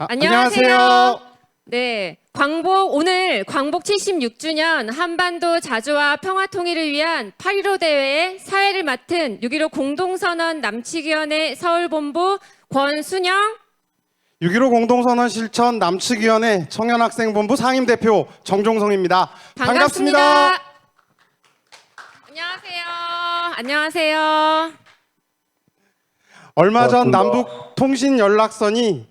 안녕하세요. 네, 오늘 광복 76주년 한반도 자주와 평화 통일을 위한 8.15 대회의 사회를 맡은 6.15 공동선언 남측위원회 서울본부 권순영, 6.15 공동선언 실천 남측위원회 청년학생본부 상임대표 정종성입니다. 반갑습니다. 안녕하세요. 얼마 전 남북 통신 연락선이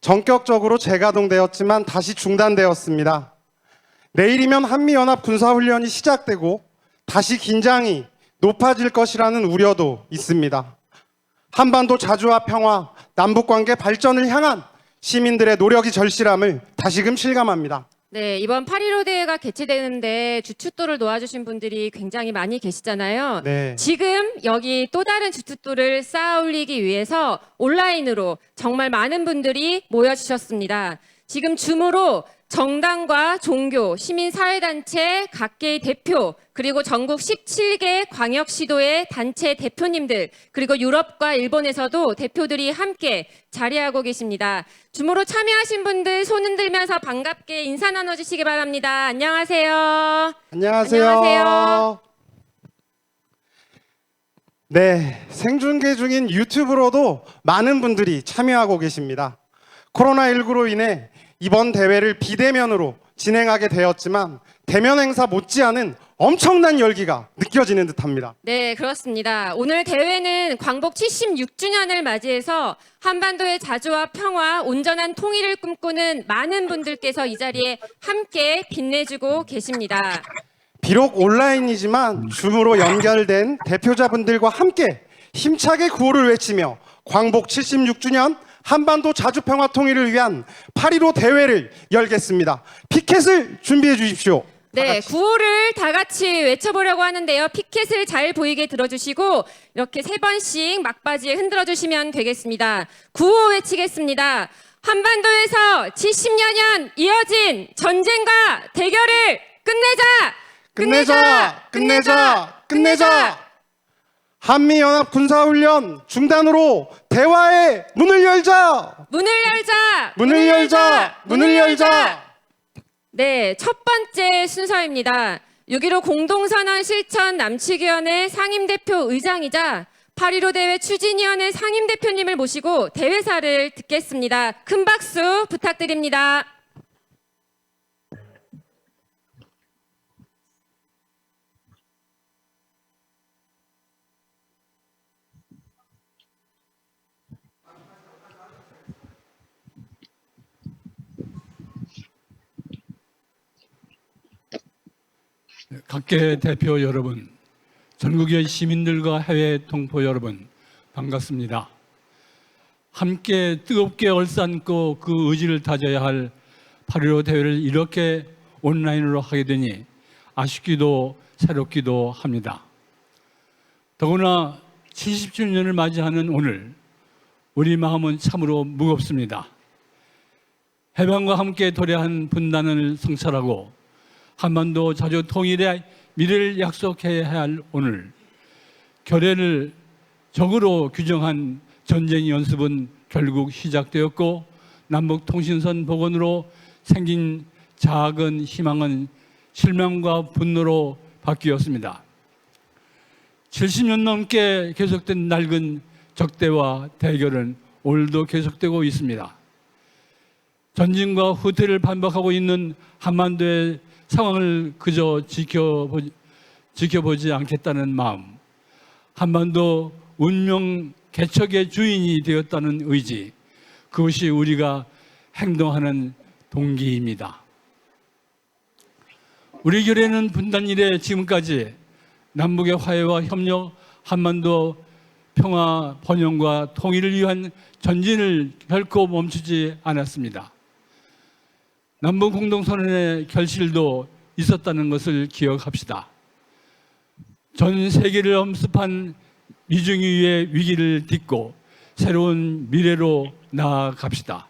전격적으로 재가동되었지만 다시 중단되었습니다. 내일이면 한미연합 군사훈련이 시작되고 다시 긴장이 높아질 것이라는 우려도 있습니다. 한반도 자주와 평화, 남북관계 발전을 향한 시민들의 노력이 절실함을 다시금 실감합니다. 네, 이번 8.15 대회가 개최되는데 주춧돌을 놓아주신 분들이 굉장히 많이 계시잖아요. 네. 지금 여기 또 다른 주춧돌을 쌓아 올리기 위해서 온라인으로 정말 많은 분들이 모여주셨습니다. 지금 줌으로 정당과 종교, 시민사회단체 각계의 대표, 그리고 전국 17개 광역시도의 단체 대표님들, 그리고 유럽과 일본에서도 대표들이 함께 자리하고 계십니다. 줌으로 참여하신 분들 손 흔들면서 반갑게 인사 나눠주시기 바랍니다. 안녕하세요. 안녕하세요. 네, 생중계 중인 유튜브로도 많은 분들이 참여하고 계십니다. 코로나19로 인해 이번 대회를 비대면으로 진행하게 되었지만 대면 행사 못지않은 엄청난 열기가 느껴지는 듯합니다. 네, 그렇습니다. 오늘 대회는 광복 76주년을 맞이해서 한반도의 자주와 평화, 온전한 통일을 꿈꾸는 많은 분들께서 이 자리에 함께 빛내주고 계십니다. 비록 온라인이지만 줌으로 연결된 대표자분들과 함께 힘차게 구호를 외치며 광복 76주년 한반도 자주평화 통일을 위한 8.15 대회를 열겠습니다. 피켓을 준비해 주십시오. 네, 구호를 다 같이 외쳐보려고 하는데요. 피켓을 잘 보이게 들어주시고 이렇게 3번씩 막바지에 흔들어 주시면 되겠습니다. 구호 외치겠습니다. 한반도에서 70여년 이어진 전쟁과 대결을 끝내자! 한미연합 군사훈련 중단으로 대화의 문을 열자! 문을 열자! 네, 첫 번째 순서입니다. 6.15 공동선언 실천 남측위원회 상임대표 의장이자 8.15 대회 추진위원회 상임대표님을 모시고 대회사를 듣겠습니다. 큰 박수 부탁드립니다. 각계 대표 여러분, 전국의 시민들과 해외 동포 여러분, 반갑습니다. 함께 뜨겁게 얼싸안고 그 의지를 다져야 할 8.15 대회를 이렇게 온라인으로 하게 되니 아쉽기도 새롭기도 합니다. 더구나 70주년을 맞이하는 오늘, 우리 마음은 참으로 무겁습니다. 해방과 함께 도래한 분단을 성찰하고 한반도 자주 통일의 미래를 약속해야 할 오늘, 결의를 적으로 규정한 전쟁 연습은 결국 시작되었고 남북 통신선 복원으로 생긴 작은 희망은 실망과 분노로 바뀌었습니다. 70년 넘게 계속된 낡은 적대와 대결은 오늘도 계속되고 있습니다. 전진과 후퇴를 반복하고 있는 한반도의 상황을 그저 지켜보지 않겠다는 마음, 한반도 운명 개척의 주인이 되었다는 의지, 그것이 우리가 행동하는 동기입니다. 우리 결의는 분단 이래 지금까지 남북의 화해와 협력, 한반도 평화 번영과 통일을 위한 전진을 결코 멈추지 않았습니다. 남북 공동선언의 결실도 있었다는 것을 기억합시다. 전 세계를 엄습한 미중위의 위기를 딛고 새로운 미래로 나아갑시다.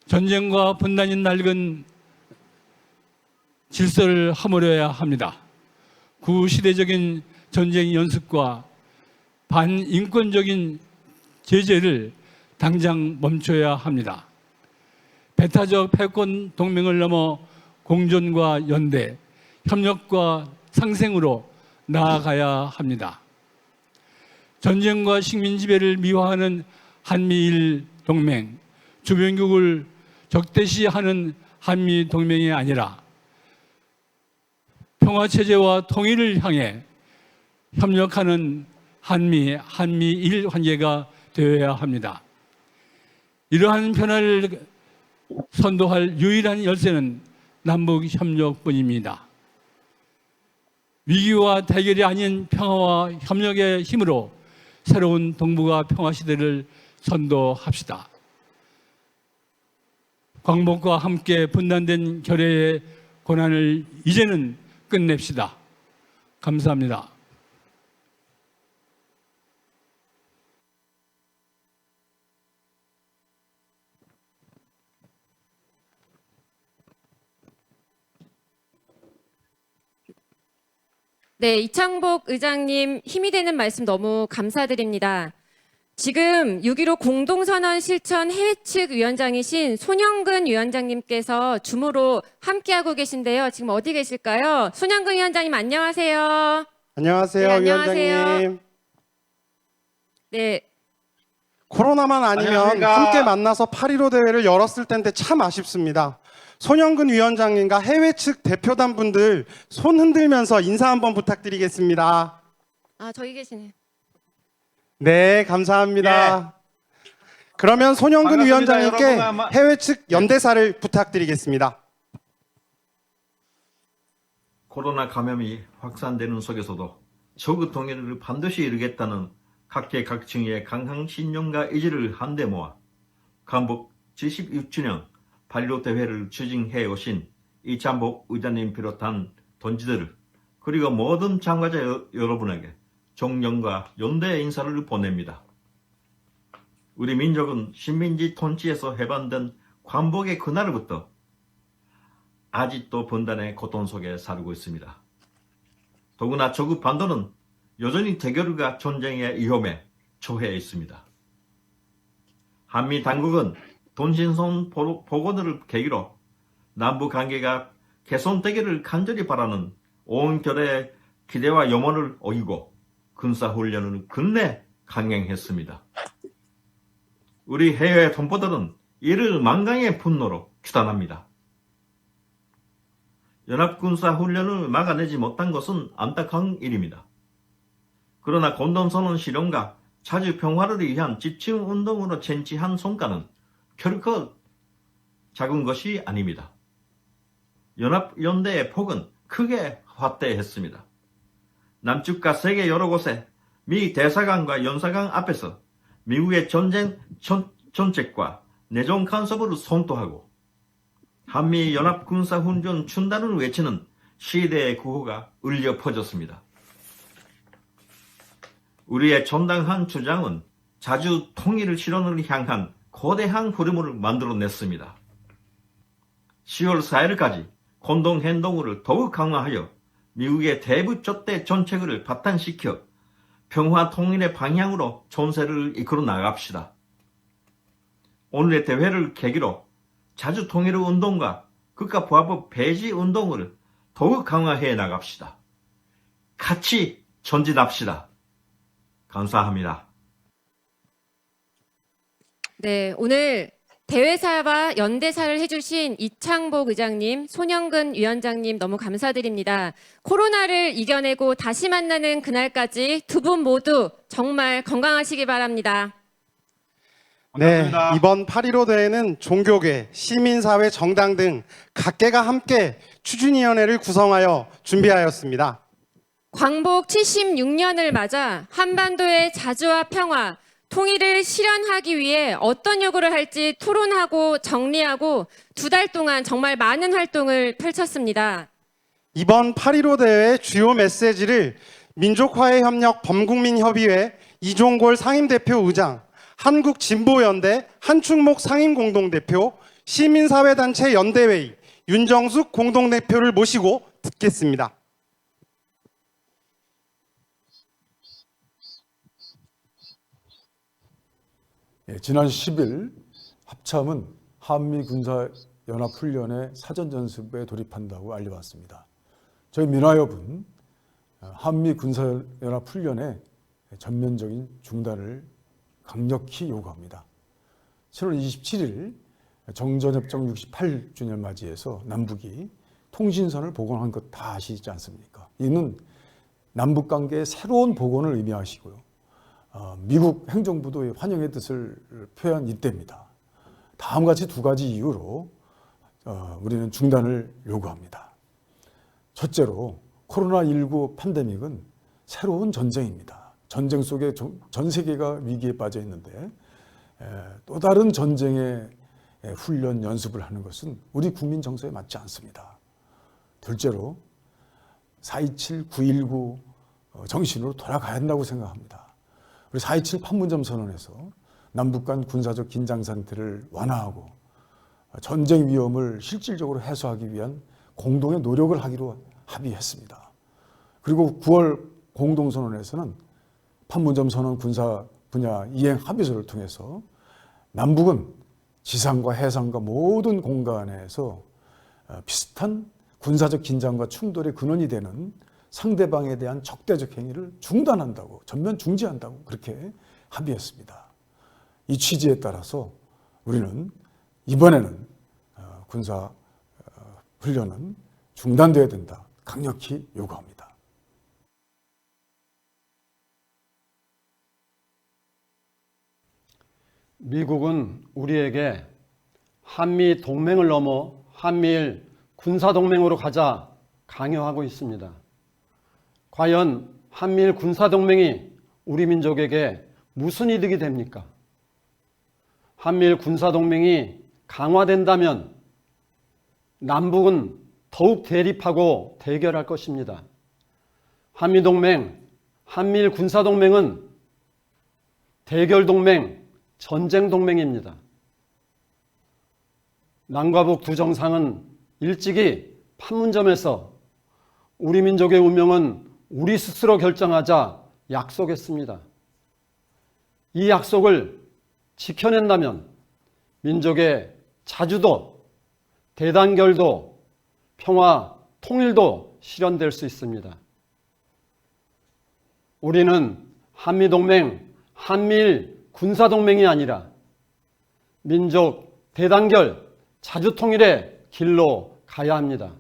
전쟁과 분단이 낡은 질서를 허물어야 합니다. 구시대적인 전쟁 연습과 반인권적인 제재를 당장 멈춰야 합니다. 배타적 패권 동맹을 넘어 공존과 연대, 협력과 상생으로 나아가야 합니다. 전쟁과 식민 지배를 미화하는 한미일 동맹, 주변국을 적대시하는 한미 동맹이 아니라 평화 체제와 통일을 향해 협력하는 한미일 관계가 되어야 합니다. 이러한 변화를 선도할 유일한 열쇠는 남북 협력뿐입니다. 위기와 대결이 아닌 평화와 협력의 힘으로 새로운 동북아 평화 시대를 선도합시다. 광복과 함께 분단된 결의의 고난을 이제는 끝냅시다. 감사합니다. 네, 이창복 의장님 힘이 되는 말씀 너무 감사드립니다. 지금 6.15 공동선언 실천 해외 측 위원장이신 손영근 위원장님께서 줌으로 함께하고 계신데요. 지금 어디 계실까요? 손영근 위원장님 안녕하세요. 안녕하세요, 네, 안녕하세요. 위원장님. 네, 코로나만 아니면 안녕하십니까. 함께 만나서 8.15 대회를 열었을 텐데 참 아쉽습니다. 손영근 위원장님과 해외 측 대표단 분들 손 흔들면서 인사 한번 부탁드리겠습니다. 저기 계시네요. 네, 감사합니다. 그러면 손영근 반갑습니다. 위원장님께 여러분 아마- 해외 측 연대사를 부탁드리겠습니다. 코로나 감염이 확산되는 속에서도 저그 통일을 반드시 이루겠다는 각계각층의 강한 신념과 의지를 한데 모아 광복 76주년 8.15 대회를 추진해 오신 이창복 의장님 비롯한 동지들 그리고 모든 참가자 여러분에게 존경과 연대의 인사를 보냅니다. 우리 민족은 식민지 통치에서 해방된 광복의 그날부터 아직도 분단의 고통 속에 살고 있습니다. 더구나 저그 반도는 여전히 대결과 전쟁의 위험에 처해 있습니다. 한미 당국은 돈신성 보고들을 계기로 남북 관계가 개선되기를 간절히 바라는 온 결의 기대와 염원을 어기고 군사훈련을 근내 강행했습니다. 우리 해외 동포들은 이를 만강의 분노로 규탄합니다. 연합군사훈련을 막아내지 못한 것은 안타까운 일입니다. 그러나 공동선언 실현과 자주 평화를 위한 집중운동으로 쟁취한 성과는 결코 작은 것이 아닙니다. 연합연대의 폭은 크게 확대했습니다. 남측과 세계 여러 곳에 미 대사관과 연사관 앞에서 미국의 전쟁 정책과 내정 간섭을 선포하고 한미 연합 군사훈련 중단을 외치는 시대의 구호가 울려 퍼졌습니다. 우리의 정당한 주장은 자주 통일을 실현을 향한 거대한 흐름을 만들어냈습니다. 10월 4일까지 공동행동을 더욱 강화하여 미국의 대북 적대 정책을 바탕시켜 평화 통일의 방향으로 전세를 이끌어 나갑시다. 오늘의 대회를 계기로 자주 통일 운동과 국가보안법 폐지 운동을 더욱 강화해 나갑시다. 같이 전진합시다. 감사합니다. 네, 오늘 대회사와 연대사를 해주신 이창복 의장님, 손영근 위원장님 너무 감사드립니다. 코로나를 이겨내고 다시 만나는 그날까지 두 분 모두 정말 건강하시기 바랍니다. 네, 반갑습니다. 이번 8.15 대회는 종교계, 시민사회, 정당 등 각계가 함께 추진위원회를 구성하여 준비하였습니다. 광복 76년을 맞아 한반도의 자주와 평화, 통일을 실현하기 위해 어떤 요구를 할지 토론하고 정리하고 두 달 동안 정말 많은 활동을 펼쳤습니다. 이번 8.15 대회의 주요 메시지를 민족화해협력 범국민협의회 이종골 상임대표 의장, 한국진보연대 한충목 상임공동대표, 시민사회단체 연대회의 윤정숙 공동대표를 모시고 듣겠습니다. 지난 10일 합참은 한미 군사 연합 훈련의 사전 연습에 돌입한다고 알려왔습니다. 저희 민화협은 한미 군사 연합 훈련의 전면적인 중단을 강력히 요구합니다. 7월 27일 정전협정 68주년 맞이해서 남북이 통신선을 복원한 것 다 아시지 않습니까? 이는 남북 관계의 새로운 복원을 의미하시고요. 미국 행정부도 환영의 뜻을 표한 이때입니다. 다음과 같이 두 가지 이유로 우리는 중단을 요구합니다. 첫째로 코로나19 팬데믹은 새로운 전쟁입니다. 전쟁 속에 전 세계가 위기에 빠져 있는데 또 다른 전쟁의 훈련 연습을 하는 것은 우리 국민 정서에 맞지 않습니다. 둘째로 4.27, 9.19 정신으로 돌아가야 한다고 생각합니다. 우리 4.27 판문점 선언에서 남북 간 군사적 긴장 상태를 완화하고 전쟁 위험을 실질적으로 해소하기 위한 공동의 노력을 하기로 합의했습니다. 그리고 9월 공동선언에서는 판문점 선언 군사 분야 이행 합의서를 통해서 남북은 지상과 해상과 모든 공간에서 비슷한 군사적 긴장과 충돌의 근원이 되는 상대방에 대한 적대적 행위를 중단한다고, 전면 중지한다고 그렇게 합의했습니다. 이 취지에 따라서 우리는 이번에는 군사 훈련은 중단되어야 된다. 강력히 요구합니다. 미국은 우리에게 한미 동맹을 넘어 한미일 군사동맹으로 가자 강요하고 있습니다. 과연 한미일 군사동맹이 우리 민족에게 무슨 이득이 됩니까? 한미일 군사동맹이 강화된다면 남북은 더욱 대립하고 대결할 것입니다. 한미동맹, 한미일 군사동맹은 대결동맹, 전쟁동맹입니다. 남과 북 두 정상은 일찍이 판문점에서 우리 민족의 운명은 우리 스스로 결정하자 약속했습니다. 이 약속을 지켜낸다면 민족의 자주도, 대단결도, 평화, 통일도 실현될 수 있습니다. 우리는 한미동맹, 한미일 군사동맹이 아니라 민족 대단결, 자주통일의 길로 가야 합니다.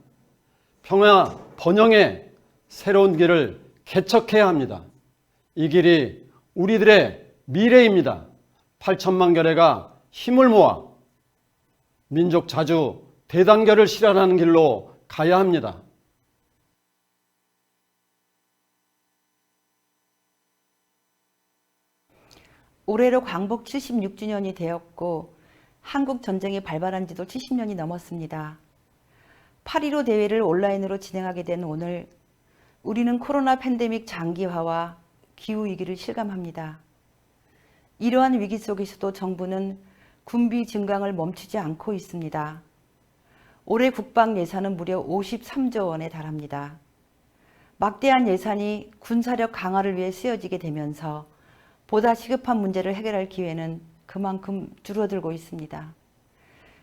평화, 번영의 새로운 길을 개척해야 합니다. 이 길이 우리들의 미래입니다. 8천만 결의가 힘을 모아 민족 자주 대단결을 실현하는 길로 가야 합니다. 올해로 광복 76주년이 되었고 한국 전쟁이 발발한 지도 70년이 넘었습니다. 8.15 대회를 온라인으로 진행하게 된 오늘 우리는 코로나 팬데믹 장기화와 기후위기를 실감합니다. 이러한 위기 속에서도 정부는 군비 증강을 멈추지 않고 있습니다. 올해 국방 예산은 무려 53조 원에 달합니다. 막대한 예산이 군사력 강화를 위해 쓰여지게 되면서 보다 시급한 문제를 해결할 기회는 그만큼 줄어들고 있습니다.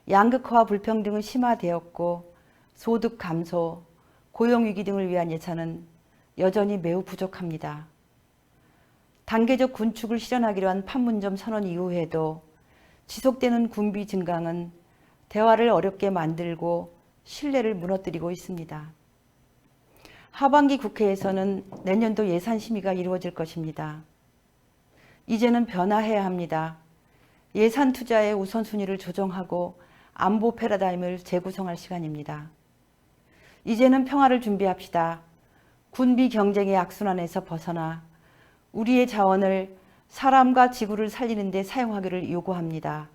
양극화와 불평등은 심화되었고 소득 감소, 고용위기 등을 위한 예산은 여전히 매우 부족합니다. 단계적 군축을 실현하기로 한 판문점 선언 이후에도 지속되는 군비 증강은 대화를 어렵게 만들고 신뢰를 무너뜨리고 있습니다. 하반기 국회에서는 내년도 예산 심의가 이루어질 것입니다. 이제는 변화해야 합니다. 예산 투자의 우선순위를 조정하고 안보 패러다임을 재구성할 시간입니다. 이제는 평화를 준비합시다. 군비 경쟁의 악순환에서 벗어나 우리의 자원을 사람과 지구를 살리는 데 사용하기를 요구합니다.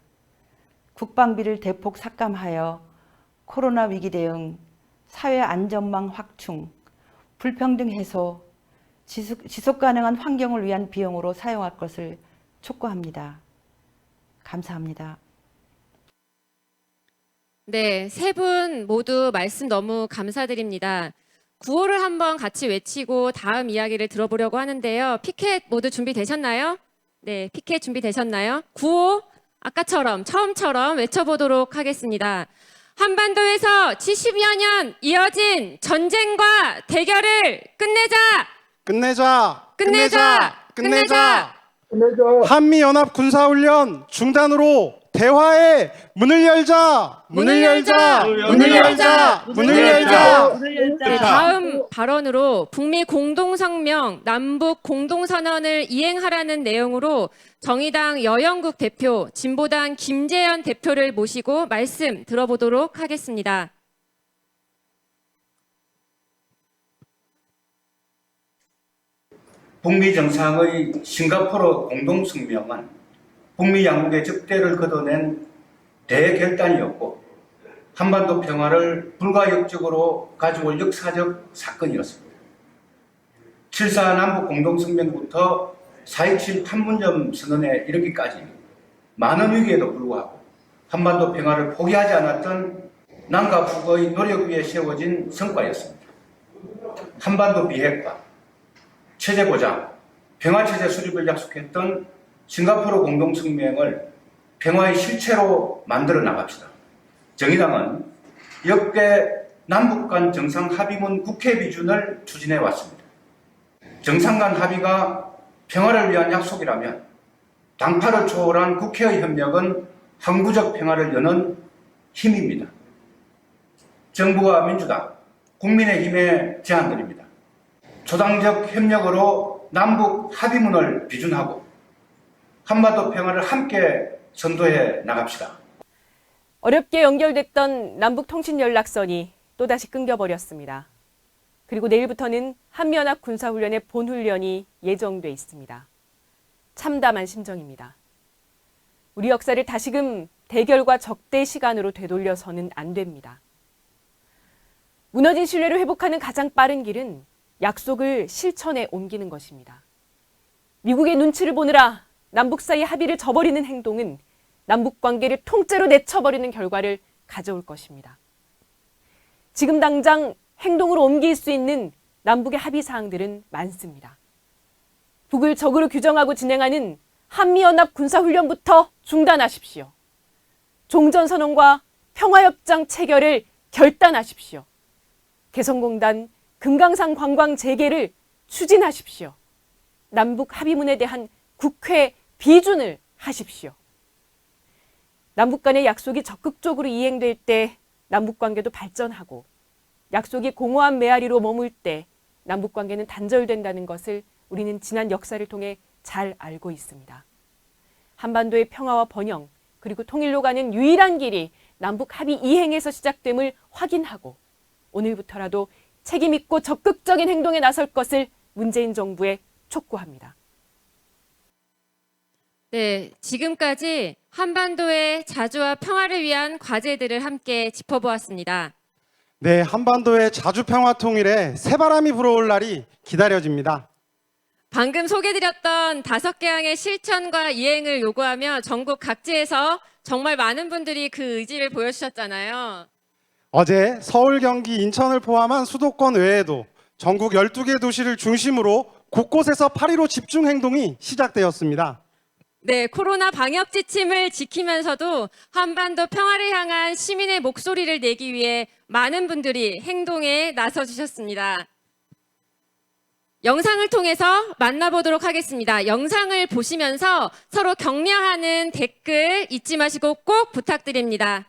국방비를 대폭 삭감하여 코로나 위기 대응, 사회 안전망 확충, 불평등 해소, 지속 가능한 환경을 위한 비용으로 사용할 것을 촉구합니다. 감사합니다. 네, 세 분 모두 말씀 너무 감사드립니다. 구호를 한번 같이 외치고 다음 이야기를 들어보려고 하는데요. 피켓 모두 준비되셨나요? 네, 피켓 준비되셨나요? 구호 아까처럼 처음처럼 외쳐보도록 하겠습니다. 한반도에서 70여 년 이어진 전쟁과 대결을 끝내자! 끝내자! 끝내자! 끝내자! 한미연합 군사훈련 중단으로 대화의 문을 열자! 문을 열자! 문을 열자! 문을 열자! 네, 다음 발언으로 북미 공동성명, 남북 공동선언을 이행하라는 내용으로 정의당 여영국 대표, 진보당 김재현 대표를 모시고 말씀 들어보도록 하겠습니다. 북미 정상의 싱가포르 공동성명은 북미 양국의 적대를 걷어낸 대결단이었고 한반도 평화를 불가역적으로 가져올 역사적 사건이었습니다. 7.4 남북 공동성명부터 4.27 판문점 선언에 이르기까지 많은 위기에도 불구하고 한반도 평화를 포기하지 않았던 남과 북의 노력 위에 세워진 성과였습니다. 한반도 비핵화, 체제 보장, 평화체제 수립을 약속했던 싱가포르 공동성명을 평화의 실체로 만들어 나갑시다. 정의당은 역대 남북 간 정상 합의문 국회 비준을 추진해 왔습니다. 정상 간 합의가 평화를 위한 약속이라면 당파를 초월한 국회의 협력은 항구적 평화를 여는 힘입니다. 정부와 민주당, 국민의힘에 제안드립니다. 초당적 협력으로 남북 합의문을 비준하고 한반도 평화를 함께 선도해 나갑시다. 어렵게 연결됐던 남북통신연락선이 또다시 끊겨버렸습니다. 그리고 내일부터는 한미연합 군사훈련의 본훈련이 예정돼 있습니다. 참담한 심정입니다. 우리 역사를 다시금 대결과 적대 시간으로 되돌려서는 안 됩니다. 무너진 신뢰를 회복하는 가장 빠른 길은 약속을 실천에 옮기는 것입니다. 미국의 눈치를 보느라 남북 사이 합의를 저버리는 행동은 남북 관계를 통째로 내쳐버리는 결과를 가져올 것입니다. 지금 당장 행동으로 옮길 수 있는 남북의 합의 사항들은 많습니다. 북을 적으로 규정하고 진행하는 한미연합 군사훈련부터 중단하십시오. 종전선언과 평화협정 체결을 결단하십시오. 개성공단 금강산 관광 재개를 추진하십시오. 남북 합의문에 대한 국회 비준을 하십시오. 남북 간의 약속이 적극적으로 이행될 때 남북 관계도 발전하고 약속이 공허한 메아리로 머물 때 남북 관계는 단절된다는 것을 우리는 지난 역사를 통해 잘 알고 있습니다. 한반도의 평화와 번영 그리고 통일로 가는 유일한 길이 남북 합의 이행에서 시작됨을 확인하고 오늘부터라도 책임 있고 적극적인 행동에 나설 것을 문재인 정부에 촉구합니다. 네, 지금까지 한반도의 자주와 평화를 위한 과제들을 함께 짚어보았습니다. 네, 한반도의 자주 평화 통일에 새바람이 불어올 날이 기다려집니다. 방금 소개드렸던 5개 항의 실천과 이행을 요구하며 전국 각지에서 정말 많은 분들이 그 의지를 보여주셨잖아요. 어제 서울, 경기, 인천을 포함한 수도권 외에도 전국 12개 도시를 중심으로 곳곳에서 8.15 집중 행동이 시작되었습니다. 네, 코로나 방역 지침을 지키면서도 한반도 평화를 향한 시민의 목소리를 내기 위해 많은 분들이 행동에 나서주셨습니다. 영상을 통해서 만나보도록 하겠습니다. 영상을 보시면서 서로 격려하는 댓글 잊지 마시고 꼭 부탁드립니다.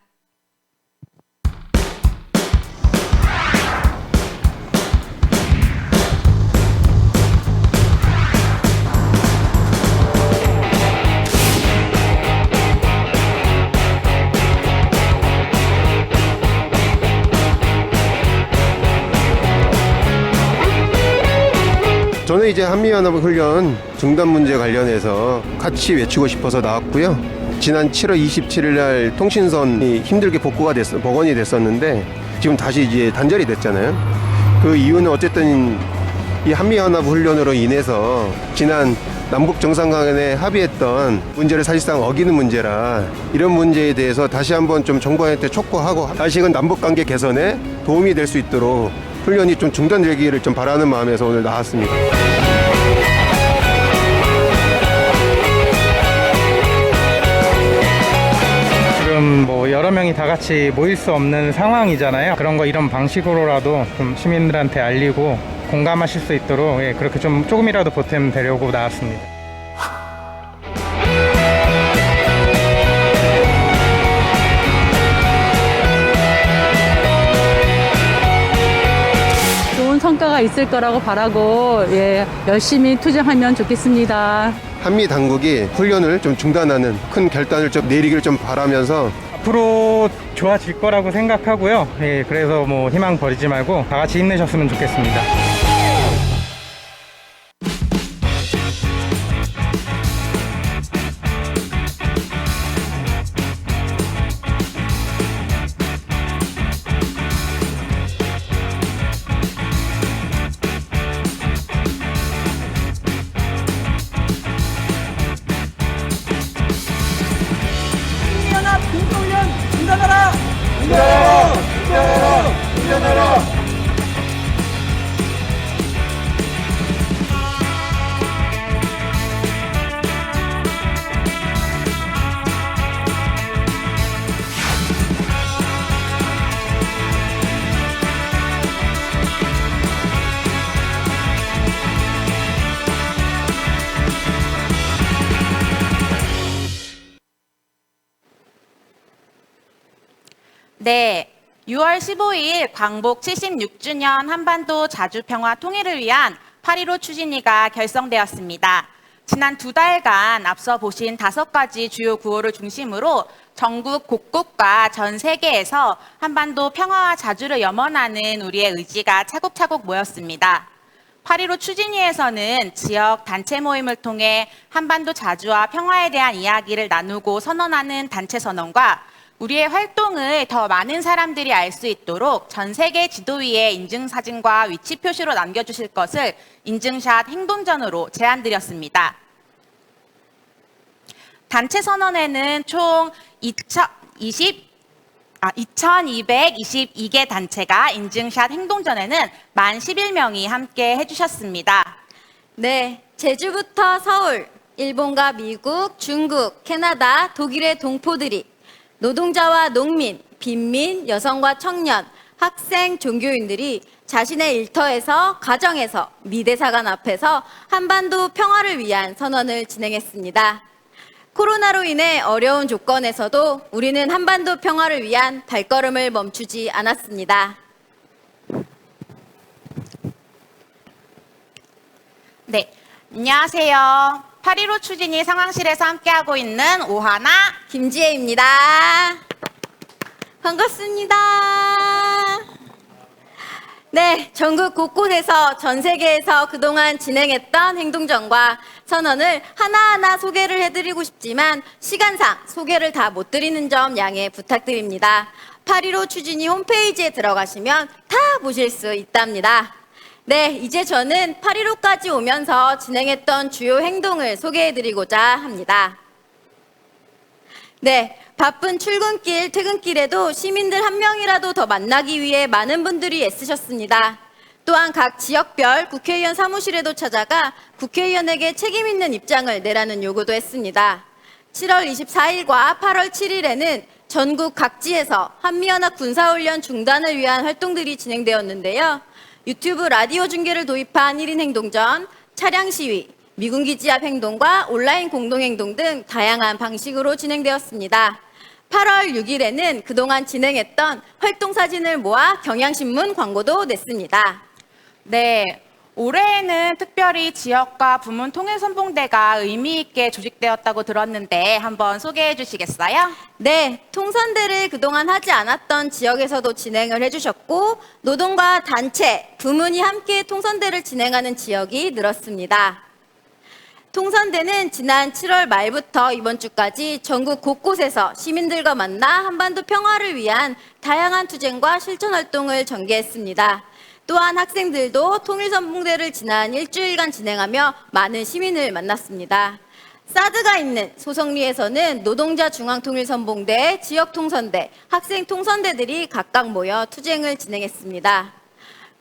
저는 이제 한미연합훈련 중단 문제 관련해서 같이 외치고 싶어서 나왔고요. 지난 7월 27일 날 통신선이 힘들게 복원이 됐었는데 지금 다시 이제 단절이 됐잖아요. 그 이유는 어쨌든 이 한미연합훈련으로 인해서 지난 남북 정상 간에 합의했던 문제를 사실상 어기는 문제라 이런 문제에 대해서 다시 한번 좀 정부한테 촉구하고 다시금 남북 관계 개선에 도움이 될 수 있도록 훈련이 좀 중단되기를 좀 바라는 마음에서 오늘 나왔습니다. 지금 뭐 여러 명이 다 같이 모일 수 없는 상황이잖아요. 그런 거 이런 방식으로라도 좀 시민들한테 알리고 공감하실 수 있도록 그렇게 좀 조금이라도 보탬 되려고 나왔습니다. 좋은 성과가 있을 거라고 바라고 열심히 투쟁하면 좋겠습니다. 한미 당국이 훈련을 좀 중단하는 큰 결단을 좀 내리기를 좀 바라면서 앞으로 좋아질 거라고 생각하고요. 그래서 뭐 희망 버리지 말고 다 같이 힘내셨으면 좋겠습니다. 네, 6월 15일 광복 76주년 한반도 자주평화 통일을 위한 8.15 추진위가 결성되었습니다. 지난 2달간 앞서 보신 5가지 주요 구호를 중심으로 전국 곳곳과 전 세계에서 한반도 평화와 자주를 염원하는 우리의 의지가 차곡차곡 모였습니다. 8.15 추진위에서는 지역 단체 모임을 통해 한반도 자주와 평화에 대한 이야기를 나누고 선언하는 단체 선언과 우리의 활동을 더 많은 사람들이 알 수 있도록 전 세계 지도 위에 인증사진과 위치 표시로 남겨주실 것을 인증샷 행동전으로 제안드렸습니다. 단체 선언에는 총 2222개 단체가 인증샷 행동전에는 만 11명이 함께 해주셨습니다. 네, 제주부터 서울, 일본과 미국, 중국, 캐나다, 독일의 동포들이 노동자와 농민, 빈민, 여성과 청년, 학생, 종교인들이 자신의 일터에서, 가정에서, 미대사관 앞에서 한반도 평화를 위한 선언을 진행했습니다. 코로나로 인해 어려운 조건에서도 우리는 한반도 평화를 위한 발걸음을 멈추지 않았습니다. 네, 안녕하세요. 8.15 추진위 상황실에서 함께하고 있는 오하나 김지혜입니다. 반갑습니다. 네, 전국 곳곳에서 전 세계에서 그동안 진행했던 행동전과 선언을 하나하나 소개를 해드리고 싶지만 시간상 소개를 다 못 드리는 점 양해 부탁드립니다. 8.15 추진위 홈페이지에 들어가시면 다 보실 수 있답니다. 네, 이제 저는 8.15까지 오면서 진행했던 주요 행동을 소개해드리고자 합니다. 네, 바쁜 출근길, 퇴근길에도 시민들 한 명이라도 더 만나기 위해 많은 분들이 애쓰셨습니다. 또한 각 지역별 국회의원 사무실에도 찾아가 국회의원에게 책임 있는 입장을 내라는 요구도 했습니다. 7월 24일과 8월 7일에는 전국 각지에서 한미연합 군사훈련 중단을 위한 활동들이 진행되었는데요. 유튜브 라디오 중계를 도입한 1인 행동전, 차량 시위, 미군기지 앞 행동과 온라인 공동행동 등 다양한 방식으로 진행되었습니다. 8월 6일에는 그동안 진행했던 활동 사진을 모아 경향신문 광고도 냈습니다. 네, 올해에는 특별히 지역과 부문 통일선봉대가 의미 있게 조직되었다고 들었는데 한번 소개해 주시겠어요? 네, 통선대를 그동안 하지 않았던 지역에서도 진행을 해주셨고 노동과 단체, 부문이 함께 통선대를 진행하는 지역이 늘었습니다. 통선대는 지난 7월 말부터 이번 주까지 전국 곳곳에서 시민들과 만나 한반도 평화를 위한 다양한 투쟁과 실천 활동을 전개했습니다. 또한 학생들도 통일선봉대를 지난 일주일간 진행하며 많은 시민을 만났습니다. 사드가 있는 소성리에서는 노동자 중앙통일선봉대, 지역통선대, 학생통선대들이 각각 모여 투쟁을 진행했습니다.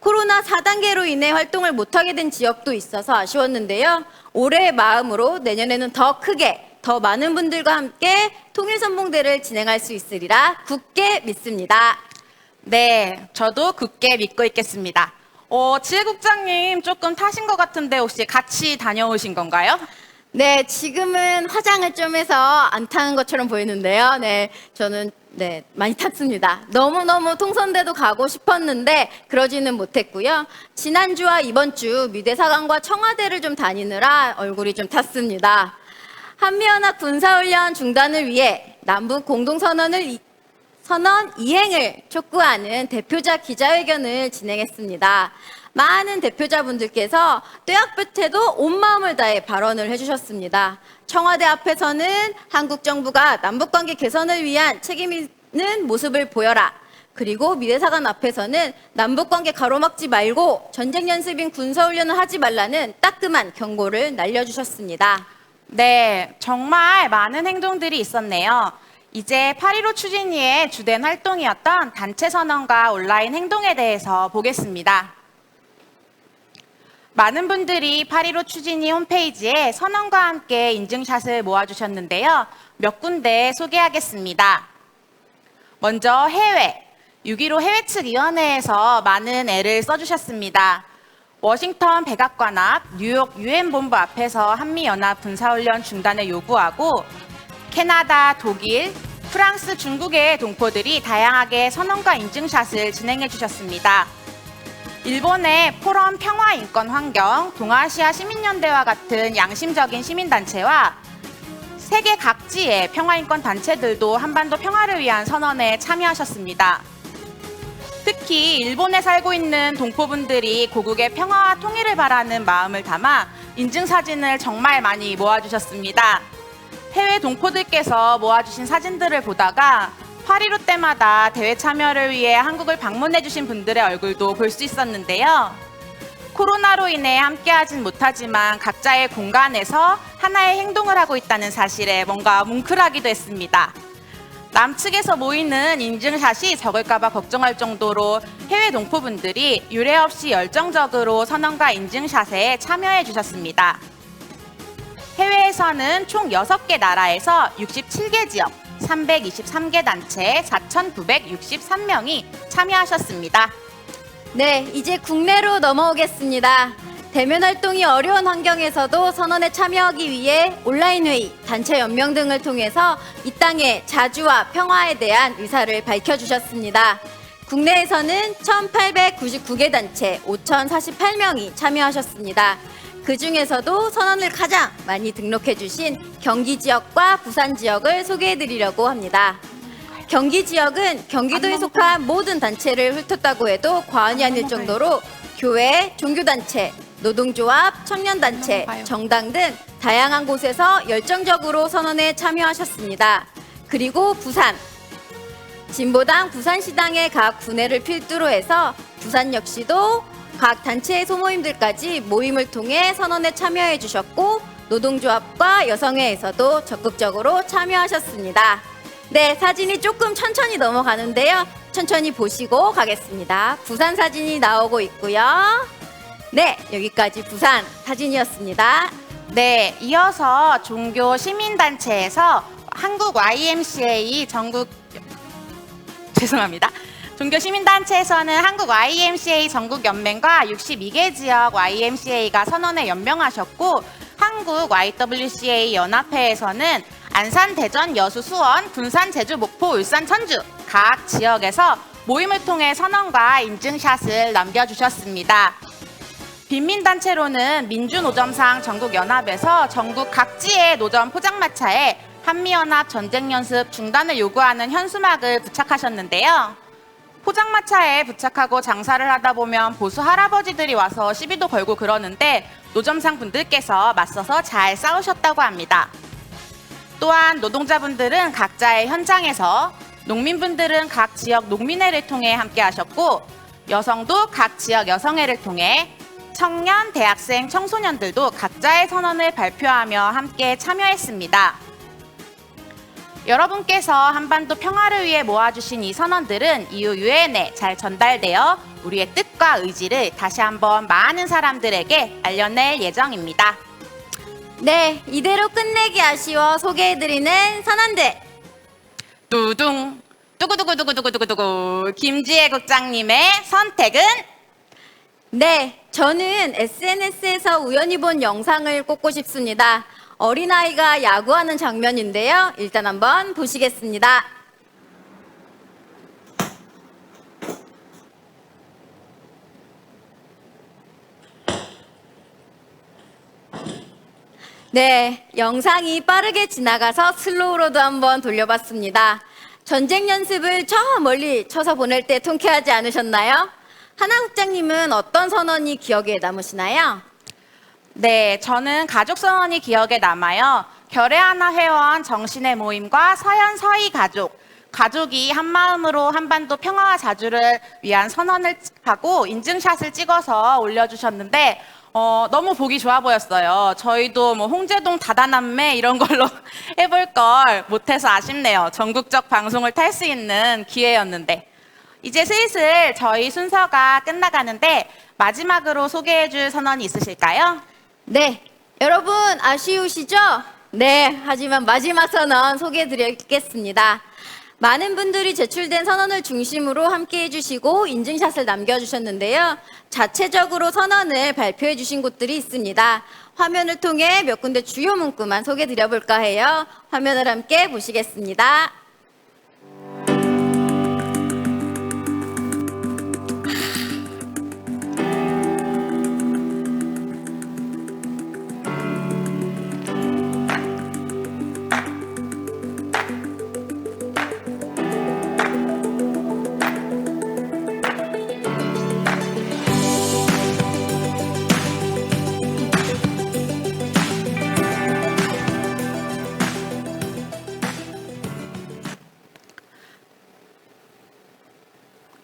코로나 4단계로 인해 활동을 못하게 된 지역도 있어서 아쉬웠는데요. 올해의 마음으로 내년에는 더 크게, 더 많은 분들과 함께 통일선봉대를 진행할 수 있으리라 굳게 믿습니다. 네, 저도 굳게 믿고 있겠습니다. 지혜국장님 조금 타신 것 같은데 혹시 같이 다녀오신 건가요? 네, 지금은 화장을 좀 해서 안 타는 것처럼 보이는데요. 네, 저는 많이 탔습니다. 너무너무 통선대도 가고 싶었는데 그러지는 못했고요. 지난주와 이번 주 미대사관과 청와대를 좀 다니느라 얼굴이 좀 탔습니다. 한미연합 군사훈련 중단을 위해 남북 공동선언 이행을 촉구하는 대표자 기자회견을 진행했습니다. 많은 대표자분들께서 떼약볕에도 온 마음을 다해 발언을 해주셨습니다. 청와대 앞에서는 한국 정부가 남북관계 개선을 위한 책임 있는 모습을 보여라. 그리고 미대사관 앞에서는 남북관계 가로막지 말고 전쟁 연습인 군사훈련을 하지 말라는 따끔한 경고를 날려주셨습니다. 네, 정말 많은 행동들이 있었네요. 이제 8.15 추진위의 주된 활동이었던 단체 선언과 온라인 행동에 대해서 보겠습니다. 많은 분들이 8.15 추진위 홈페이지에 선언과 함께 인증샷을 모아주셨는데요. 몇 군데 소개하겠습니다. 먼저 해외, 6.15 해외 측 위원회에서 많은 애를 써주셨습니다. 워싱턴 백악관 앞 뉴욕 UN 본부 앞에서 한미연합 군사훈련 중단을 요구하고 캐나다, 독일, 프랑스, 중국의 동포들이 다양하게 선언과 인증샷을 진행해 주셨습니다. 일본의 포럼 평화인권환경, 동아시아 시민연대와 같은 양심적인 시민단체와 세계 각지의 평화인권 단체들도 한반도 평화를 위한 선언에 참여하셨습니다. 특히 일본에 살고 있는 동포분들이 고국의 평화와 통일을 바라는 마음을 담아 인증사진을 정말 많이 모아주셨습니다. 해외 동포들께서 모아주신 사진들을 보다가 8.15 때마다 대회 참여를 위해 한국을 방문해주신 분들의 얼굴도 볼 수 있었는데요. 코로나로 인해 함께하진 못하지만 각자의 공간에서 하나의 행동을 하고 있다는 사실에 뭔가 뭉클하기도 했습니다. 남측에서 모이는 인증샷이 적을까봐 걱정할 정도로 해외 동포분들이 유례없이 열정적으로 선언과 인증샷에 참여해 주셨습니다. 해외에서는 총 6개 나라에서 67개 지역, 323개 단체, 4,963명이 참여하셨습니다. 네, 이제 국내로 넘어오겠습니다. 대면 활동이 어려운 환경에서도 선언에 참여하기 위해 온라인 회의, 단체 연명 등을 통해서 이 땅의 자주와 평화에 대한 의사를 밝혀주셨습니다. 국내에서는 1,899개 단체, 5,048명이 참여하셨습니다. 그 중에서도 선언을 가장 많이 등록해주신 경기 지역과 부산 지역을 소개해드리려고 합니다. 경기 지역은 경기도에 속한 모든 단체를 훑었다고 해도 과언이 아닐 정도로 교회, 종교단체, 노동조합, 청년단체, 정당 등 다양한 곳에서 열정적으로 선언에 참여하셨습니다. 그리고 부산, 진보당 부산시당의 각 분회를 필두로 해서 부산 역시도 각 단체의 소모임들까지 모임을 통해 선언에 참여해 주셨고 노동조합과 여성회에서도 적극적으로 참여하셨습니다. 네, 사진이 조금 천천히 넘어가는데요. 천천히 보시고 가겠습니다. 부산 사진이 나오고 있고요. 네, 여기까지 부산 사진이었습니다. 네, 이어서 종교 시민단체에서 한국 YMCA 종교 시민단체에서는 한국 YMCA 전국연맹과 62개 지역 YMCA가 선언에 연명하셨고 한국 YWCA 연합회에서는 안산, 대전, 여수, 수원, 군산, 제주, 목포, 울산, 천주 각 지역에서 모임을 통해 선언과 인증샷을 남겨주셨습니다. 빈민단체로는 민주노점상 전국연합에서 전국 각지의 노점 포장마차에 한미연합 전쟁연습 중단을 요구하는 현수막을 부착하셨는데요. 포장마차에 부착하고 장사를 하다 보면 보수 할아버지들이 와서 시비도 걸고 그러는데 노점상 분들께서 맞서서 잘 싸우셨다고 합니다. 또한 노동자분들은 각자의 현장에서, 농민분들은 각 지역 농민회를 통해 함께 하셨고 여성도 각 지역 여성회를 통해, 청년, 대학생, 청소년들도 각자의 선언을 발표하며 함께 참여했습니다. 여러분께서 한반도 평화를 위해 모아주신 이 선언들은 이후 유엔에 잘 전달되어 우리의 뜻과 의지를 다시 한번 많은 사람들에게 알려낼 예정입니다. 네, 이대로 끝내기 아쉬워 소개해드리는 선언들. 두둥 두구두구두구두구두구 김지혜 국장님의 선택은 네, 저는 SNS에서 우연히 본 영상을 꼽고 싶습니다. 어린아이가 야구하는 장면인데요. 일단 한번 보시겠습니다. 네, 영상이 빠르게 지나가서 슬로우로도 한번 돌려봤습니다. 전쟁 연습을 저 멀리 쳐서 보낼 때 통쾌하지 않으셨나요? 하나 국장님은 어떤 선언이 기억에 남으시나요? 네, 저는 가족 선언이 기억에 남아요. 결의 하나 회원 정신의 모임과 서현 서희 가족이 한마음으로 한반도 평화와 자주를 위한 선언을 하고 인증샷을 찍어서 올려주셨는데 너무 보기 좋아 보였어요. 저희도 뭐 홍제동 다다남매 이런 걸로 해볼 걸 못해서 아쉽네요. 전국적 방송을 탈 수 있는 기회였는데. 이제 슬슬 저희 순서가 끝나가는데 마지막으로 소개해줄 선언이 있으실까요? 네, 여러분 아쉬우시죠? 네, 하지만 마지막 선언 소개해드리겠습니다. 많은 분들이 제출된 선언을 중심으로 함께 해주시고 인증샷을 남겨주셨는데요. 자체적으로 선언을 발표해 주신 곳들이 있습니다. 화면을 통해 몇 군데 주요 문구만 소개해드려볼까 해요. 화면을 함께 보시겠습니다.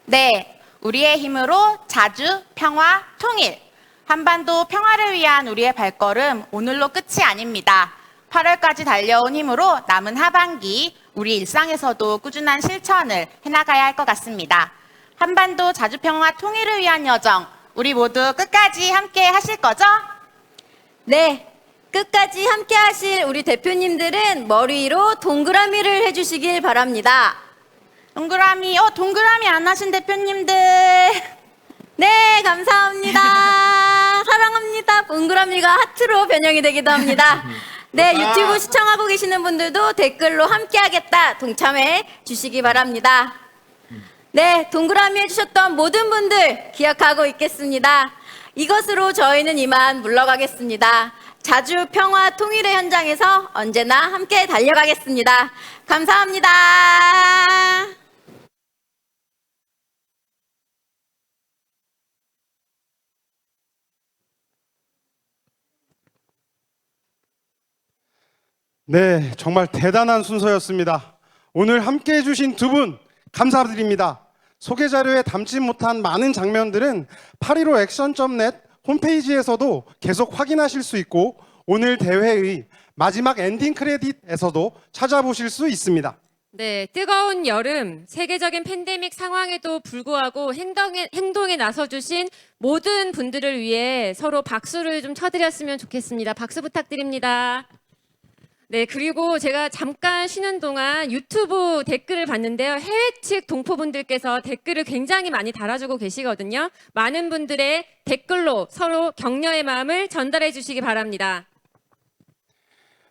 네, 우리의 힘으로 자주, 평화, 통일. 한반도 평화를 위한 우리의 발걸음 오늘로 끝이 아닙니다. 8월까지 달려온 힘으로 남은 하반기 우리 일상에서도 꾸준한 실천을 해나가야 할 것 같습니다. 한반도 자주, 평화, 통일을 위한 여정 우리 모두 끝까지 함께 하실 거죠? 네, 끝까지 함께 하실 우리 대표님들은 머리 위로 동그라미를 해주시길 바랍니다. 동그라미 안 하신 대표님들. 네, 감사합니다. 사랑합니다. 동그라미가 하트로 변형이 되기도 합니다. 네, 유튜브 시청하고 계시는 분들도 댓글로 함께하겠다 동참해 주시기 바랍니다. 네, 동그라미 해주셨던 모든 분들 기억하고 있겠습니다. 이것으로 저희는 이만 물러가겠습니다. 자주 평화 통일의 현장에서 언제나 함께 달려가겠습니다. 감사합니다. 네, 정말 대단한 순서였습니다. 오늘 함께 해주신 두 분 감사드립니다. 소개 자료에 담지 못한 많은 장면들은 815action.net 홈페이지에서도 계속 확인하실 수 있고 오늘 대회의 마지막 엔딩 크레딧에서도 찾아보실 수 있습니다. 네, 뜨거운 여름, 세계적인 팬데믹 상황에도 불구하고 행동에 나서주신 모든 분들을 위해 서로 박수를 좀 쳐드렸으면 좋겠습니다. 박수 부탁드립니다. 네, 그리고 제가 잠깐 쉬는 동안 유튜브 댓글을 봤는데요. 해외 측 동포분들께서 댓글을 굉장히 많이 달아주고 계시거든요. 많은 분들의 댓글로 서로 격려의 마음을 전달해 주시기 바랍니다.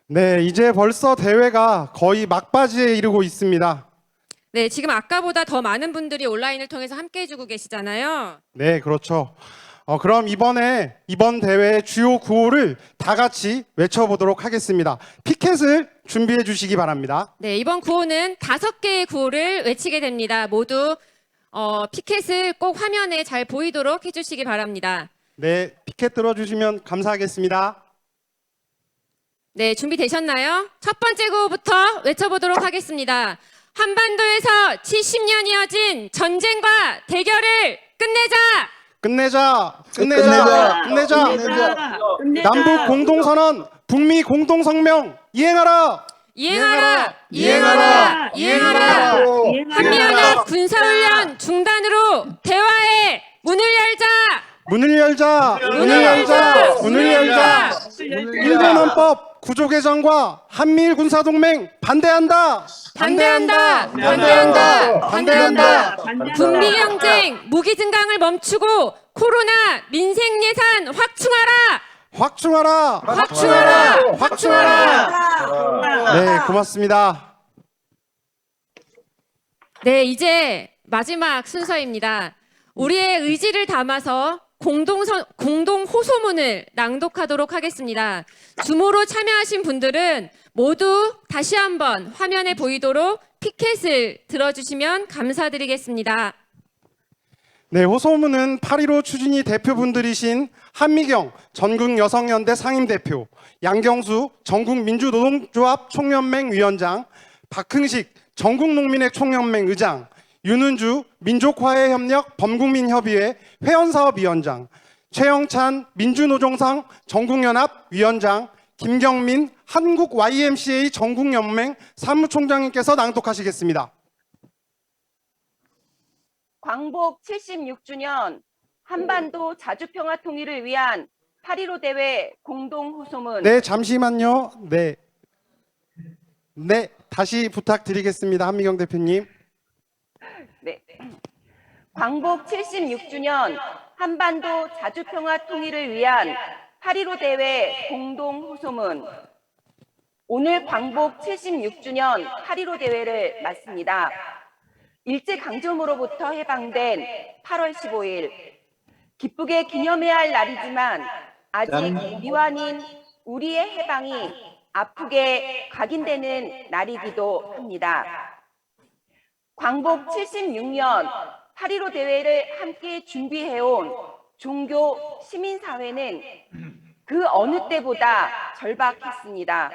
네, 이제 벌써 대회가 거의 막바지에 이르고 있습니다. 네, 지금 아까보다 더 많은 분들이 온라인을 통해서 함께 해주고 계시잖아요. 네, 그렇죠. 그럼 이번 대회의 주요 구호를 다 같이 외쳐보도록 하겠습니다. 피켓을 준비해 주시기 바랍니다. 네, 이번 구호는 5개의 구호를 외치게 됩니다. 모두 피켓을 꼭 화면에 잘 보이도록 해주시기 바랍니다. 네, 피켓 들어주시면 감사하겠습니다. 네, 준비되셨나요? 첫 번째 구호부터 외쳐보도록 하겠습니다. 한반도에서 70년 이어진 전쟁과 대결을 끝내자! 끝내자! 남북 공동선언, 북미 공동성명 이행하라! 이행하라! 한미연합 군사훈련 중단으로 대화의 문을 열자! 일본헌법 구조 개정과 한미일 군사동맹 반대한다. 반대한다. 반대한다. 반대한다. 북미 경쟁, 무기 증강을 멈추고 코로나 민생 예산 확충하라. 확충하라. 확충하라. 확충하라. 네, 고맙습니다. 네, 이제 마지막 순서입니다. 우리의 의지를 담아서 공동 호소문을 낭독하도록 하겠습니다. 줌으로 참여하신 분들은 모두 다시 한번 화면에 보이도록 피켓을 들어주시면 감사드리겠습니다. 네, 호소문은 8.15 추진위 대표분들이신 한미경 전국여성연대 상임대표, 양경수 전국민주노동조합 총연맹 위원장, 박흥식 전국농민회 총연맹 의장, 윤은주 민족화해협력 범국민협의회 회원사업위원장, 최영찬 민주노종상 전국연합 위원장, 김경민 한국 YMCA 전국연맹 사무총장님께서 낭독하시겠습니다. 광복 76주년 한반도 자주평화 통일을 위한 8.15 대회 공동호소문. 네, 잠시만요. 네, 다시 부탁드리겠습니다. 한미경 대표님. 네. 광복 76주년 한반도 자주평화 통일을 위한 8.15 대회 공동호소문. 오늘 광복 76주년 8.15 대회를 맞습니다. 일제강점으로부터 해방된 8월 15일, 기쁘게 기념해야 할 날이지만 아직 미완인 우리의 해방이 아프게 각인되는 날이기도 합니다. 광복 76년 8.15 대회를 함께 준비해온 종교 시민사회는 그 어느 때보다 절박했습니다.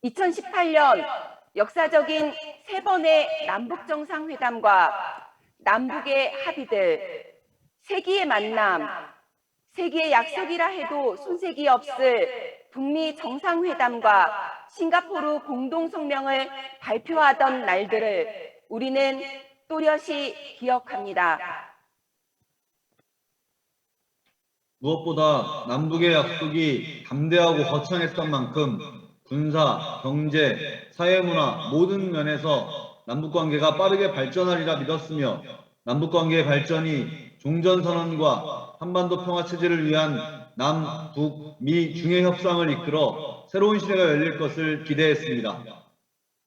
2018년 역사적인 3번의 남북정상회담과 남북의 합의들, 세기의 만남, 세기의 약속이라 해도 손색이 없을 북미 정상회담과 싱가포르 공동성명을 발표하던 날들을 우리는 또렷이 기억합니다. 무엇보다 남북의 약속이 담대하고 거창했던 만큼 군사, 경제, 사회문화 모든 면에서 남북관계가 빠르게 발전하리라 믿었으며 남북관계의 발전이 종전선언과 한반도 평화체제를 위한 남, 북, 미 중의 협상을 이끌어 새로운 시대가 열릴 것을 기대했습니다.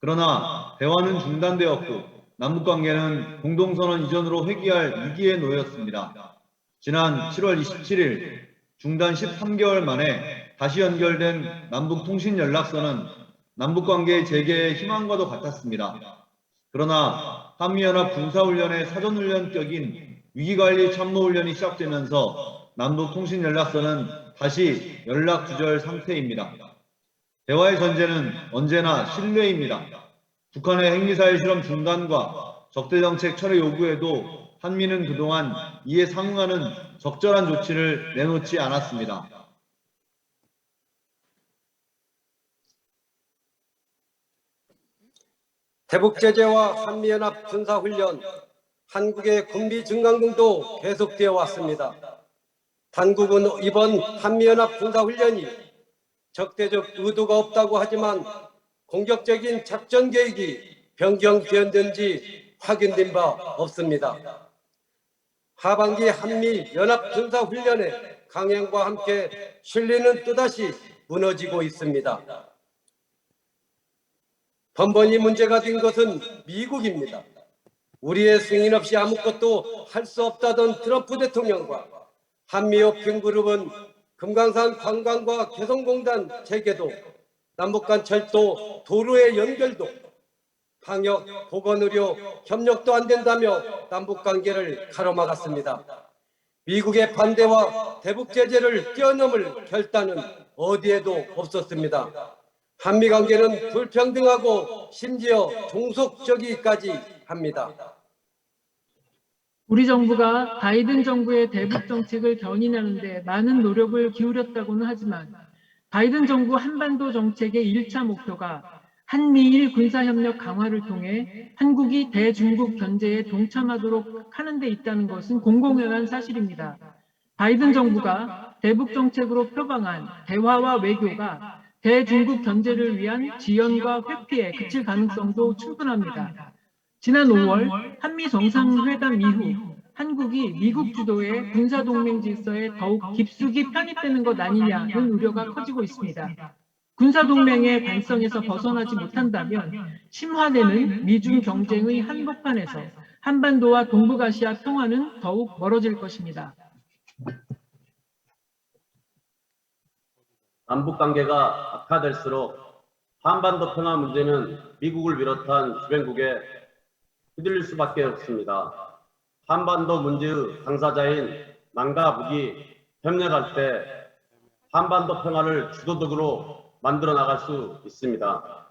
그러나 대화는 중단되었고 남북관계는 공동선언 이전으로 회귀할 위기에 놓였습니다. 지난 7월 27일 중단 13개월 만에 다시 연결된 남북통신연락선은 남북관계의 재개의 희망과도 같았습니다. 그러나 한미연합 군사훈련의 사전훈련격인 위기관리 참모훈련이 시작되면서 남북통신연락선은 다시 연락두절 상태입니다. 대화의 전제는 언제나 신뢰입니다. 북한의 핵미사일 실험 중단과 적대정책 철회 요구에도 한미는 그동안 이에 상응하는 적절한 조치를 내놓지 않았습니다. 대북제재와 한미연합 군사훈련, 한국의 군비 증강 등도 계속되어 왔습니다. 당국은 이번 한미연합 군사훈련이 적대적 의도가 없다고 하지만 공격적인 작전 계획이 변경되었는지 확인된 바 없습니다. 하반기 한미연합 군사훈련의 강행과 함께 신뢰는 또다시 무너지고 있습니다. 번번이 문제가 된 것은 미국입니다. 우리의 승인 없이 아무것도 할 수 없다던 트럼프 대통령과 한미협력그룹은 금강산 관광과 개성공단 재개도, 남북간 철도, 도로의 연결도, 방역, 보건의료 협력도 안 된다며 남북관계를 가로막았습니다. 미국의 반대와 대북 제재를 뛰어넘을 결단은 어디에도 없었습니다. 한미관계는 불평등하고 심지어 종속적이기까지 합니다. 우리 정부가 바이든 정부의 대북 정책을 견인하는 데 많은 노력을 기울였다고는 하지만 바이든 정부 한반도 정책의 1차 목표가 한미일 군사협력 강화를 통해 한국이 대중국 견제에 동참하도록 하는 데 있다는 것은 공공연한 사실입니다. 바이든 정부가 대북 정책으로 표방한 대화와 외교가 대중국 견제를 위한 지연과 회피에 그칠 가능성도 충분합니다. 지난 5월 한미 정상회담 이후 한국이 미국 주도의 군사동맹 질서에 더욱 깊숙이 편입되는 것 아니냐는 우려가 커지고 있습니다. 군사동맹의 관성에서 벗어나지 못한다면 심화되는 미중 경쟁의 한복판에서 한반도와 동북아시아 평화는 더욱 멀어질 것입니다. 남북관계가 악화될수록 한반도 평화 문제는 미국을 비롯한 주변국에 휘둘릴 수밖에 없습니다. 한반도 문제의 당사자인 남과 북이 협력할 때 한반도 평화를 주도적으로 만들어 나갈 수 있습니다.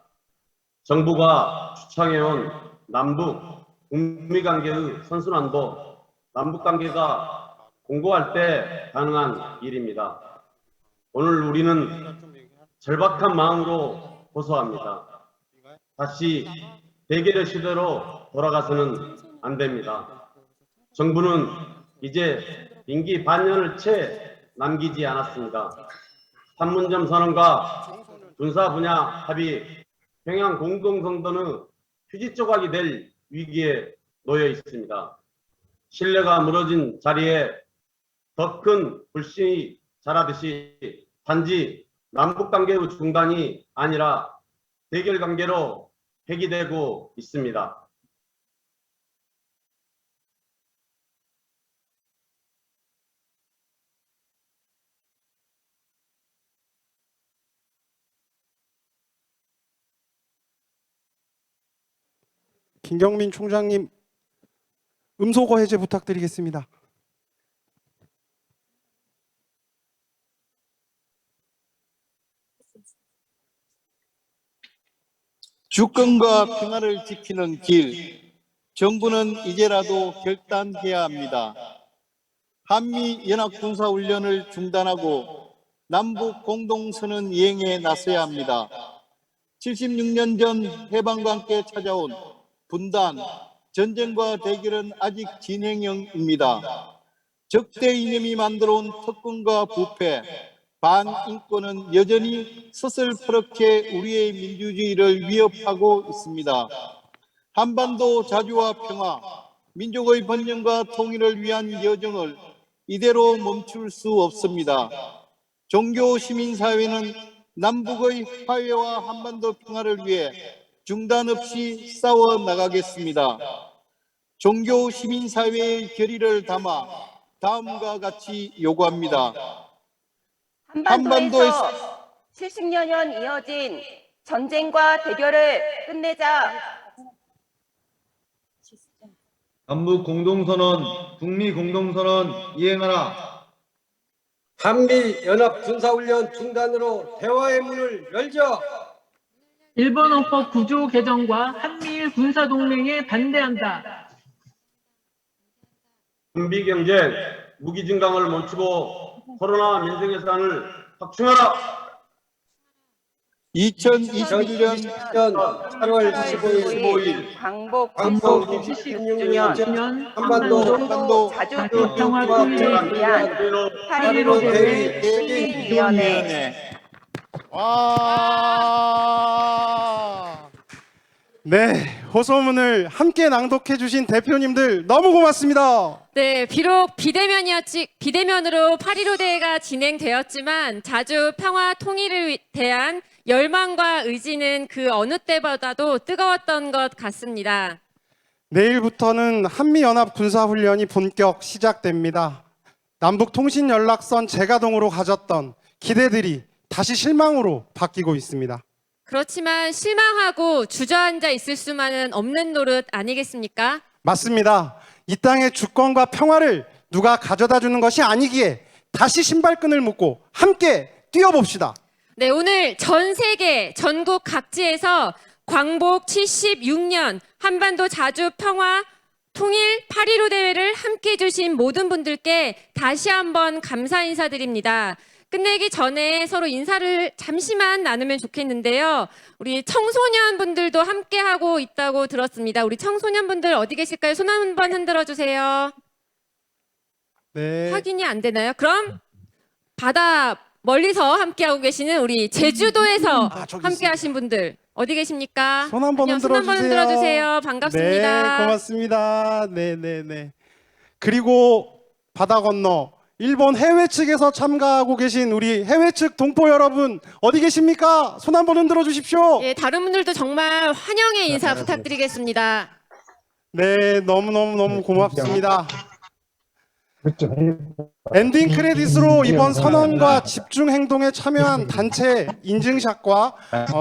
정부가 주창해온 남북 북미 관계의 선순환도 남북 관계가 공고할 때 가능한 일입니다. 오늘 우리는 절박한 마음으로 호소합니다. 다시 대결의 시대로 돌아가서는 안 됩니다. 정부는 이제 임기 반년을 채 남기지 않았습니다. 판문점 선언과 군사 분야 합의, 평양 공동성도는 휴지 조각이 될 위기에 놓여 있습니다. 신뢰가 무너진 자리에 더 큰 불신이 자라듯이 단지 남북관계의 중단이 아니라 대결관계로 회귀되고 있습니다. 김경민 총장님, 음소거 해제 부탁드리겠습니다. 주권과 평화를 지키는 길, 정부는 이제라도 결단해야 합니다. 한미연합군사훈련을 중단하고 남북 공동선언 이행에 나서야 합니다. 76년 전 해방과 함께 찾아온 분단, 전쟁과 대결은 아직 진행형입니다. 적대 이념이 만들어온 특권과 부패, 반인권은 여전히 서슬퍼렇게 우리의 민주주의를 위협하고 있습니다. 한반도 자주와 평화, 민족의 번영과 통일을 위한 여정을 이대로 멈출 수 없습니다. 종교 시민사회는 남북의 화해와 한반도 평화를 위해 중단 없이 싸워 나가겠습니다. 종교 시민사회의 결의를 담아 다음과 같이 요구합니다. 한반도에서 70여년 이어진 전쟁과 대결을 끝내자. 남북 공동선언, 북미 공동선언 이행하라. 한미 연합 군사훈련 중단으로 대화의 문을 열자. 일본 헌법 9조 개정과 한미일 군사동맹에 반대한다. 한미 경쟁, 무기 증강을 멈추고 코로나 민생 예산을 확충하라. 2021년 8월 15일 광복 76주년 한반도 자주 평화 통일을 위한 8.15 대회 시민위원회. 네, 호소문을 함께 낭독해 주신 대표님들 너무 고맙습니다. 네, 비록 비대면으로 8.15 대회가 진행되었지만 자주 평화 통일을 대한 열망과 의지는 그 어느 때보다도 뜨거웠던 것 같습니다. 내일부터는 한미연합 군사훈련이 본격 시작됩니다. 남북통신연락선 재가동으로 가졌던 기대들이 다시 실망으로 바뀌고 있습니다. 그렇지만 실망하고 주저앉아 있을 수만은 없는 노릇 아니겠습니까? 맞습니다. 이 땅의 주권과 평화를 누가 가져다 주는 것이 아니기에 다시 신발끈을 묶고 함께 뛰어봅시다. 네, 오늘 전 세계 전국 각지에서 광복 76년 한반도 자주 평화 통일 8.15 대회를 함께 해주신 모든 분들께 다시 한번 감사 인사드립니다. 끝내기 전에 서로 인사를 잠시만 나누면 좋겠는데요. 우리 청소년 분들도 함께 하고 있다고 들었습니다. 우리 청소년 분들 어디 계실까요? 손 한번 흔들어 주세요. 네. 확인이 안 되나요? 그럼 바다 멀리서 함께하고 계시는 우리 제주도에서 저기 함께하신 분들 어디 계십니까? 손 한번 안녕, 손 한번 흔들어주세요. 흔들어주세요. 반갑습니다. 네, 고맙습니다. 네네네. 그리고 바다 건너 일본 해외 측에서 참가하고 계신 우리 해외 측 동포 여러분 어디 계십니까? 손 한번 흔들어 주십시오. 예, 다른 분들도 정말 환영의 인사 부탁드리겠습니다. 네, 너무 고맙습니다. 엔딩 크레딧으로 이번 선언과 집중 행동에 참여한 단체 인증샷과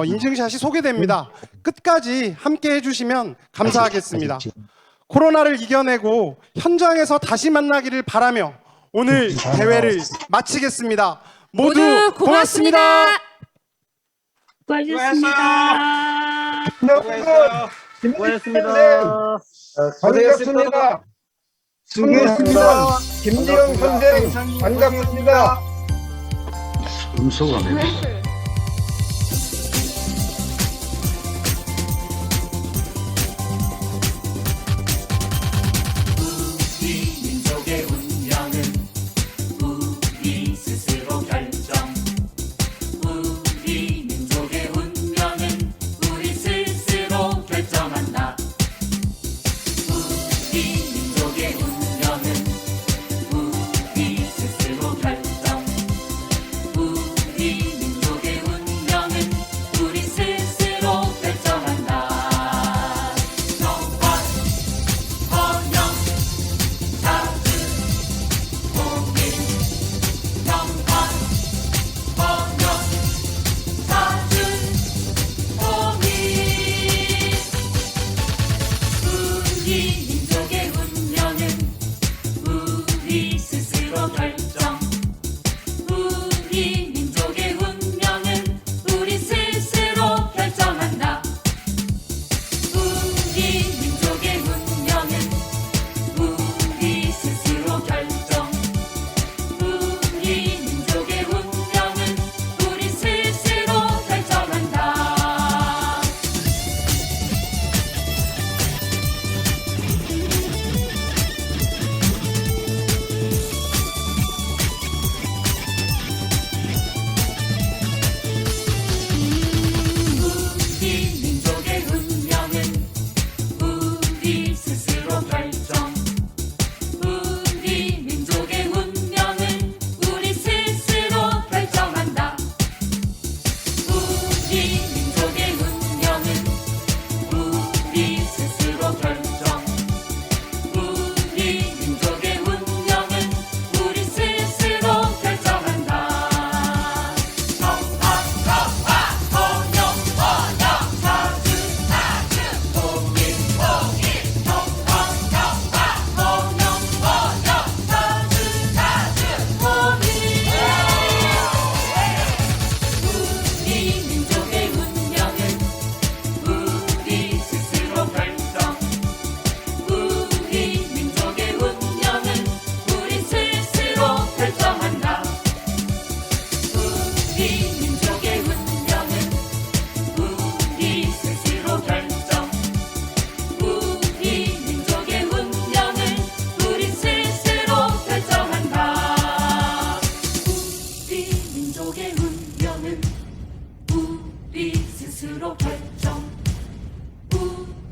인증샷이 소개됩니다. 끝까지 함께 해주시면 감사하겠습니다. 코로나를 이겨내고 현장에서 다시 만나기를 바라며 오늘 대회를 마치겠습니다. 모두 고맙습니다. 수고하셨습니다. 수고하셨습니다. 반갑습니다. 수고했습니다. 김지영 선생 반갑습니다. 음소거네.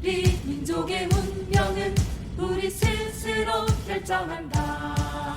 우리 민족의 운명은 우리 스스로 결정한다.